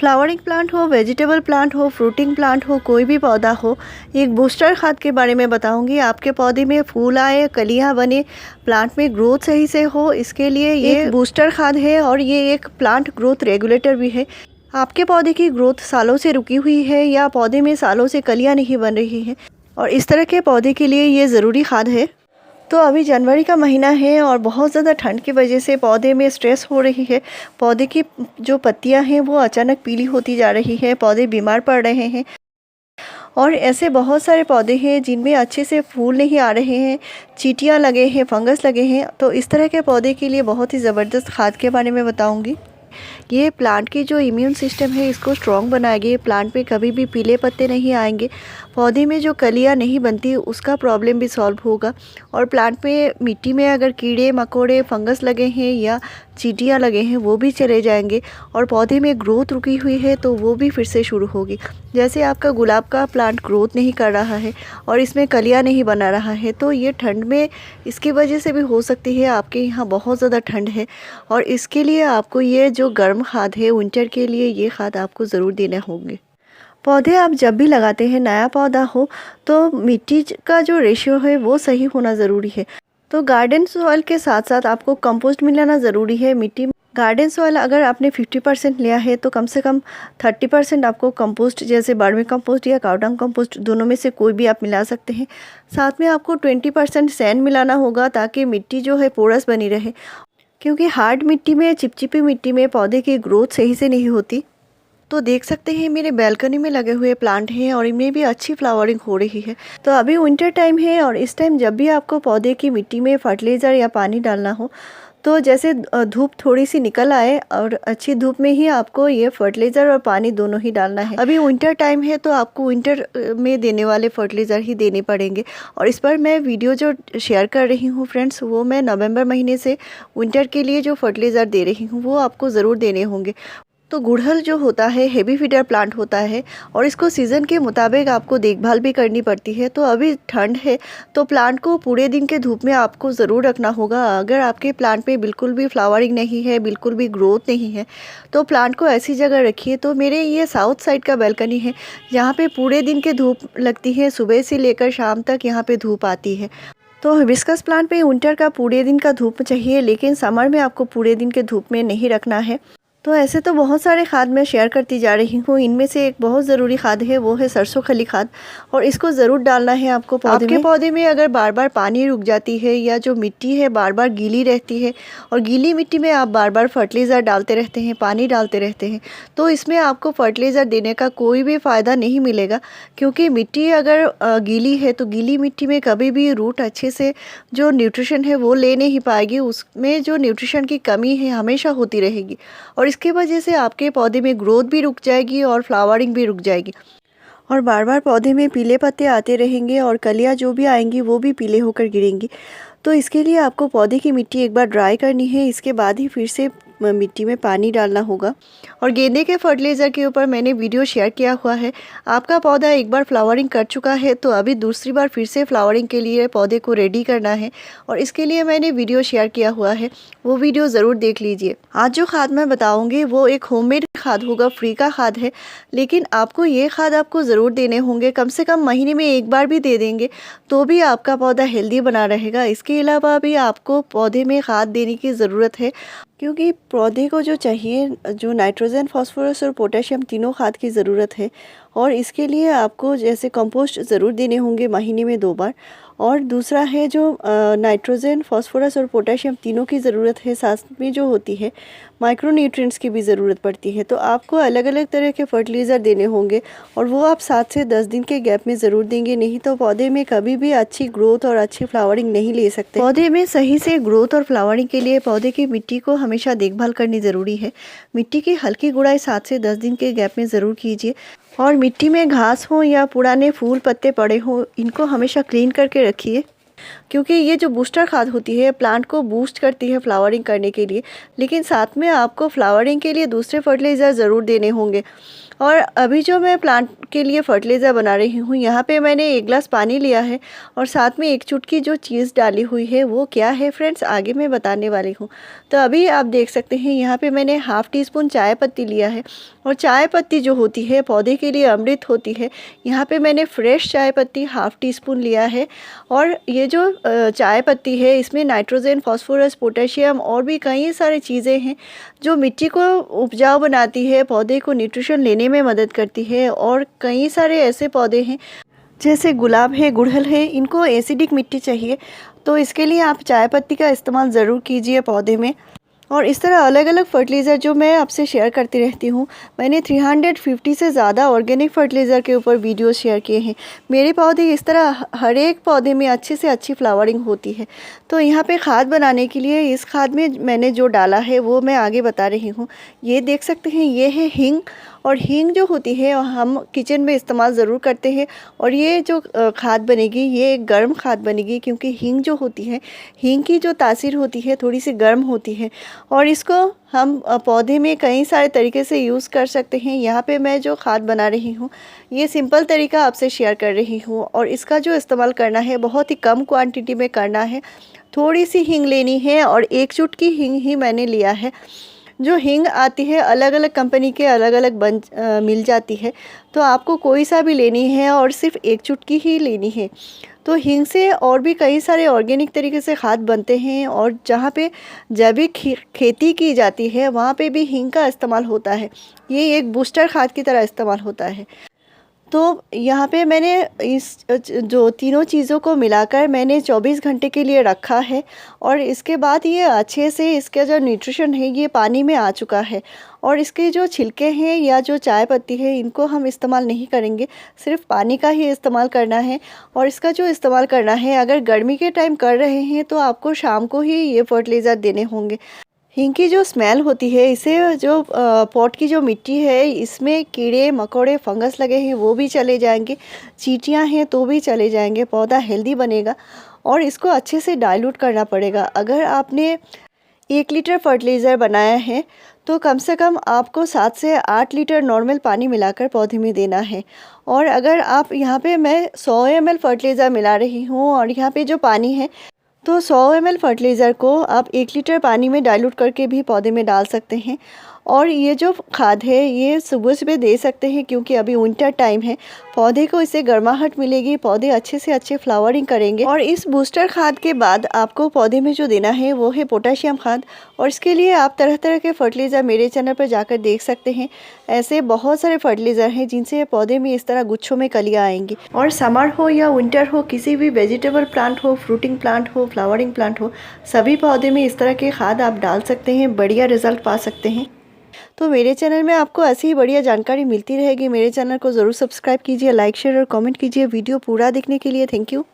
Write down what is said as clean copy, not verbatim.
Flowering plant हो, vegetable plant हो, fruiting plant हो, कोई भी पौधा हो, एक बूस्टर खाद के बारे में बताऊंगी। आपके पौधे में फूल आए, कलियां बने, प्लांट में ग्रोथ सही से हो, इसके लिए ये एक बूस्टर खाद है और ये एक प्लांट ग्रोथ रेगुलेटर भी है। आपके पौधे की ग्रोथ सालों से रुकी हुई है या पौधे में सालों से कलियां नहीं बन रही हैं और इस तरह के पौधे के लिए ये ज़रूरी खाद है। तो अभी जनवरी का महीना है और बहुत ज़्यादा ठंड की वजह से पौधे में स्ट्रेस हो रही है। पौधे की जो पत्तियां हैं वो अचानक पीली होती जा रही है, पौधे बीमार पड़ रहे हैं और ऐसे बहुत सारे पौधे हैं जिनमें अच्छे से फूल नहीं आ रहे हैं, चींटियां लगे हैं, फंगस लगे हैं। तो इस तरह के पौधे के लिए बहुत ही ज़बरदस्त खाद के बारे में बताऊँगी। ये प्लांट की जो इम्यून सिस्टम है इसको स्ट्रॉन्ग बनाएगी। प्लांट में कभी भी पीले पत्ते नहीं आएंगे, पौधे में जो कलियां नहीं बनती उसका प्रॉब्लम भी सॉल्व होगा और प्लांट में मिट्टी में अगर कीड़े मकोड़े फंगस लगे हैं या चींटियां लगे हैं वो भी चले जाएंगे और पौधे में ग्रोथ रुकी हुई है तो वो भी फिर से शुरू होगी। जैसे आपका गुलाब का प्लांट ग्रोथ नहीं कर रहा है और इसमें कलियां नहीं बना रहा है तो ये ठंड में इसकी वजह से भी हो सकती है। आपके यहाँ बहुत ज़्यादा ठंड है और इसके लिए आपको ये जो गर्म खाद है विंटर के लिए ये खाद आपको ज़रूर देने होंगे। पौधे आप जब भी लगाते हैं, नया पौधा हो तो मिट्टी का जो रेशियो है वो सही होना ज़रूरी है। तो गार्डन सॉइल के साथ साथ आपको कंपोस्ट मिलाना ज़रूरी है। मिट्टी गार्डन सॉइल अगर आपने 50% लिया है तो कम से कम 30% आपको कंपोस्ट जैसे बर्मी कंपोस्ट या काउडंग कंपोस्ट दोनों में से कोई भी आप मिला सकते हैं। साथ में आपको 20% सैंड मिलाना होगा ताकि मिट्टी जो है पोरस बनी रहे, क्योंकि हार्ड मिट्टी में, चिपचिपी मिट्टी में पौधे की ग्रोथ सही से नहीं होती। तो देख सकते हैं मेरे बैल्कनी में लगे हुए प्लांट हैं और इनमें भी अच्छी फ्लावरिंग हो रही है। तो अभी विंटर टाइम है और इस टाइम जब भी आपको पौधे की मिट्टी में फर्टिलाइज़र या पानी डालना हो तो जैसे धूप थोड़ी सी निकल आए और अच्छी धूप में ही आपको ये फर्टिलाइज़र और पानी दोनों ही डालना है। अभी विंटर टाइम है तो आपको विंटर में देने वाले फर्टिलाइज़र ही देने पड़ेंगे और इस पर मैं वीडियो जो शेयर कर रही हूँ फ्रेंड्स, वो मैं नवंबर महीने से विंटर के लिए जो फर्टिलाइज़र दे रही हूँ वो आपको ज़रूर देने होंगे। तो गुड़हल जो होता है हेवी फीडर प्लांट होता है और इसको सीज़न के मुताबिक आपको देखभाल भी करनी पड़ती है। तो अभी ठंड है तो प्लांट को पूरे दिन के धूप में आपको ज़रूर रखना होगा। अगर आपके प्लांट में बिल्कुल भी फ्लावरिंग नहीं है, बिल्कुल भी ग्रोथ नहीं है तो प्लांट को ऐसी जगह रखिए। तो मेरे ये साउथ साइड का बैल्कनी है जहाँ पे पूरे दिन के धूप लगती है, सुबह से लेकर शाम तक यहाँ पे धूप आती है। तो हिबिस्कस प्लांट में विंटर का पूरे दिन का धूप चाहिए लेकिन समर में आपको पूरे दिन के धूप में नहीं रखना है। तो ऐसे तो बहुत सारे खाद मैं शेयर करती जा रही हूँ, इनमें से एक बहुत ज़रूरी खाद है वो है सरसों खली खाद और इसको ज़रूर डालना है आपको पौधे में। पौधे में अगर बार बार पानी रुक जाती है या जो मिट्टी है बार बार गीली रहती है और गीली मिट्टी में आप बार बार फर्टिलाइज़र डालते रहते हैं, पानी डालते रहते हैं, तो इसमें आपको फर्टिलाइज़र देने का कोई भी फ़ायदा नहीं मिलेगा। क्योंकि मिट्टी अगर गीली है तो गीली मिट्टी में कभी भी रूट अच्छे से जो न्यूट्रिशन है वो ले नहीं पाएगी, उसमें जो न्यूट्रिशन की कमी है हमेशा होती रहेगी और इसकी वजह से आपके पौधे में ग्रोथ भी रुक जाएगी और फ्लावरिंग भी रुक जाएगी और बार बार पौधे में पीले पत्ते आते रहेंगे और कलियां जो भी आएंगी वो भी पीले होकर गिरेंगी। तो इसके लिए आपको पौधे की मिट्टी एक बार ड्राई करनी है, इसके बाद ही फिर से मिट्टी में पानी डालना होगा। और गेंदे के फर्टिलाइज़र के ऊपर मैंने वीडियो शेयर किया हुआ है। आपका पौधा एक बार फ्लावरिंग कर चुका है तो अभी दूसरी बार फिर से फ्लावरिंग के लिए पौधे को रेडी करना है और इसके लिए मैंने वीडियो शेयर किया हुआ है, वो वीडियो ज़रूर देख लीजिए। आज जो खाद मैं बताऊँगी वो एक होममेड खाद होगा, फ्री का खाद है, लेकिन आपको ये खाद आपको ज़रूर देने होंगे। कम से कम महीने में एक बार भी दे देंगे तो भी आपका पौधा हेल्दी बना रहेगा। इसके अलावा भी आपको पौधे में खाद देने की ज़रूरत है क्योंकि पौधे को जो चाहिए, जो नाइट्रोजन, फास्फोरस और पोटेशियम तीनों खाद की ज़रूरत है और इसके लिए आपको जैसे कंपोस्ट ज़रूर देने होंगे महीने में 2 बार और दूसरा है जो नाइट्रोजन, फास्फोरस और पोटेशियम तीनों की ज़रूरत है, साथ में जो होती है माइक्रो न्यूट्रिएंट्स की भी ज़रूरत पड़ती है। तो आपको अलग अलग तरह के फर्टिलाइज़र देने होंगे और वो आप 7 से 10 दिन के गैप में ज़रूर देंगे, नहीं तो पौधे में कभी भी अच्छी ग्रोथ और अच्छी फ्लावरिंग नहीं ले सकते। पौधे में सही से ग्रोथ और फ्लावरिंग के लिए पौधे की मिट्टी को हमेशा देखभाल करनी ज़रूरी है। मिट्टी की हल्की गुड़ाई 7 से 10 दिन के गैप में ज़रूर कीजिए और मिट्टी में घास हो या पुराने फूल पत्ते पड़े हों इनको हमेशा क्लीन करके रखिए। क्योंकि ये जो बूस्टर खाद होती है प्लांट को बूस्ट करती है फ्लावरिंग करने के लिए, लेकिन साथ में आपको फ्लावरिंग के लिए दूसरे फर्टिलाइज़र ज़रूर देने होंगे। और अभी जो मैं प्लांट के लिए फर्टिलाइज़र बना रही हूँ, यहाँ पे मैंने 1 ग्लास पानी लिया है और साथ में 1 चुटकी जो चीज़ डाली हुई है वो क्या है फ्रेंड्स आगे मैं बताने वाली हूँ। तो अभी आप देख सकते हैं यहाँ पे मैंने हाफ़ टी स्पून चाय पत्ती लिया है, और चाय पत्ती जो होती है पौधे के लिए अमृत होती है। यहाँ पे मैंने फ्रेश चाय पत्ती हाफ़ टी स्पून लिया है, और ये जो चाय पत्ती है इसमें नाइट्रोजन, फास्फोरस, पोटेशियम और भी कई सारी चीज़ें हैं जो मिट्टी को उपजाऊ बनाती है, पौधे को न्यूट्रिशन लेने में मदद करती है। और कई सारे ऐसे पौधे हैं जैसे गुलाब है, गुड़हल है, इनको एसिडिक मिट्टी चाहिए, तो इसके लिए आप चाय पत्ती का इस्तेमाल ज़रूर कीजिए पौधे में। और इस तरह अलग अलग फर्टिलाइज़र जो मैं आपसे शेयर करती रहती हूँ, मैंने 350 से ज़्यादा ऑर्गेनिक फर्टिलाइज़र के ऊपर वीडियो शेयर किए हैं। मेरे पौधे इस तरह हर एक पौधे में अच्छे से अच्छी फ्लावरिंग होती है। तो यहाँ पे खाद बनाने के लिए इस खाद में मैंने जो डाला है वो मैं आगे बता रही हूँ। ये देख सकते हैं, ये है हींग, और हींग जो होती है हम किचन में इस्तेमाल ज़रूर करते हैं। और ये जो खाद बनेगी ये एक गर्म खाद बनेगी, क्योंकि हींग जो होती है, हींग की जो तासीर होती है थोड़ी सी गर्म होती है, और इसको हम पौधे में कई सारे तरीके से यूज़ कर सकते हैं। यहाँ पे मैं जो खाद बना रही हूँ ये सिंपल तरीका आपसे शेयर कर रही हूँ, और इसका जो इस्तेमाल करना है बहुत ही कम क्वांटिटी में करना है। थोड़ी सी हींग लेनी है, और 1 चुटकी हींग ही मैंने लिया है। जो हींग आती है अलग अलग कंपनी के अलग अलग मिल जाती है, तो आपको कोई सा भी लेनी है और सिर्फ 1 चुटकी ही लेनी है। तो हींग से और भी कई सारे ऑर्गेनिक तरीके से खाद बनते हैं, और जहाँ पे जैविक खेती की जाती है वहाँ पे भी हींग का इस्तेमाल होता है। ये एक बूस्टर खाद की तरह इस्तेमाल होता है। तो यहाँ पे मैंने इस जो तीनों चीज़ों को मिलाकर मैंने 24 घंटे के लिए रखा है, और इसके बाद ये अच्छे से इसका जो न्यूट्रिशन है ये पानी में आ चुका है। और इसके जो छिलके हैं या जो चाय पत्ती है इनको हम इस्तेमाल नहीं करेंगे, सिर्फ पानी का ही इस्तेमाल करना है। और इसका जो इस्तेमाल करना है, अगर गर्मी के टाइम कर रहे हैं तो आपको शाम को ही ये फर्टिलाइज़र देने होंगे। हींग की जो स्मेल होती है, इसे जो पॉट की जो मिट्टी है इसमें कीड़े मकोड़े फंगस लगे हैं वो भी चले जाएंगे, चींटियां हैं तो भी चले जाएंगे, पौधा हेल्दी बनेगा। और इसको अच्छे से डाइल्यूट करना पड़ेगा। अगर आपने 1 लीटर फर्टिलाइज़र बनाया है तो कम से कम आपको 7 से 8 लीटर नॉर्मल पानी मिलाकर पौधे में देना है। और अगर आप यहाँ पे मैं 100 ml फर्टिलाइज़र मिला रही हूँ, और यहाँ पे जो पानी है तो 100 ml फर्टिलाइज़र को आप 1 लीटर पानी में डाइल्यूट करके भी पौधे में डाल सकते हैं। और ये जो खाद है ये सुबह सुबह दे सकते हैं, क्योंकि अभी विंटर टाइम है, पौधे को इससे गर्माहट मिलेगी, पौधे अच्छे से अच्छे फ्लावरिंग करेंगे। और इस बूस्टर खाद के बाद आपको पौधे में जो देना है वो है पोटेशियम खाद, और इसके लिए आप तरह तरह के फर्टिलाइज़र मेरे चैनल पर जाकर देख सकते हैं। ऐसे बहुत सारे फर्टिलाइज़र हैं जिनसे पौधे में इस तरह गुच्छों में कलियाँ आएंगी। और समर हो या विंटर हो, किसी भी वेजिटेबल प्लांट हो, फ्रूटिंग प्लांट हो, फ्लावरिंग प्लांट हो, सभी पौधे में इस तरह के खाद आप डाल सकते हैं, बढ़िया रिजल्ट पा सकते हैं। तो मेरे चैनल में आपको ऐसी ही बढ़िया जानकारी मिलती रहेगी। मेरे चैनल को ज़रूर सब्सक्राइब कीजिए, लाइक शेयर और कमेंट कीजिए। वीडियो पूरा देखने के लिए थैंक यू।